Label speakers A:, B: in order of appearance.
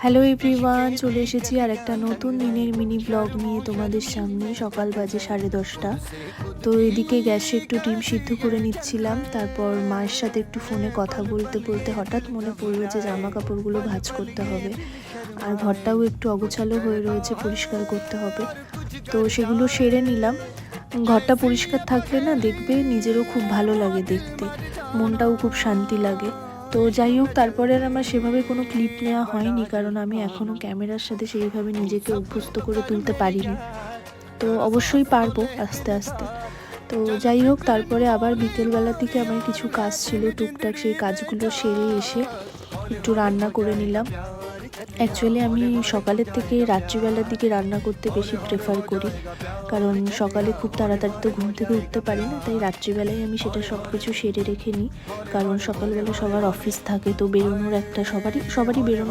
A: Hello everyone, চলে এসেছি আর একটা নতুন দিনের মিনি ব্লগ নিয়ে তোমাদের সামনে। সকাল বাজে 10:30। তো এদিকে গ্যাসে একটু ডিম সিদ্ধ করে নিচ্ছিলাম। তারপর মায়ের সাথে একটু ফোনে কথা বলতে বলতে হঠাৎ মনে পড়লো যে জামা কাপড়গুলো ভাঁজ করতে হবে, আর ঘরটাও একটু অগোছালো হয়ে রয়েছে, পরিষ্কার করতে হবে। তো সেগুলো সেরে নিলাম। ঘরটা পরিষ্কার থাকলে না দেখবে নিজেরও খুব ভালো লাগে দেখতে, মনটাও খুব শান্তি লাগে। তো যাই হোক, তারপরে আর আমার সেভাবে কোনো ক্লিপ নেওয়া হয়নি, কারণ আমি এখনও ক্যামেরার সাথে সেইভাবে নিজেকে অভ্যস্ত করে তুলতে পারিনি। তো অবশ্যই পারবো আস্তে আস্তে। তো যাই হোক, তারপরে আবার বিকেলবেলা থেকে আমার কিছু কাজ ছিল টুকটাক, সেই কাজগুলো সেরে এসে একটু রান্না করে নিলাম। অ্যাকচুয়ালি আমি সকালের থেকে রাত্রিবেলার দিকে রান্না করতে বেশি প্রেফার করি, কারণ সকালে খুব তাড়াতাড়ি তো ঘুম থেকে উঠতে পারি না, তাই রাত্রিবেলায় আমি সেটা সব কিছু সেরে রেখে নিই। কারণ সকালবেলা সবার অফিস থাকে, তো বেরোনোর একটা সবারই বেরোনোর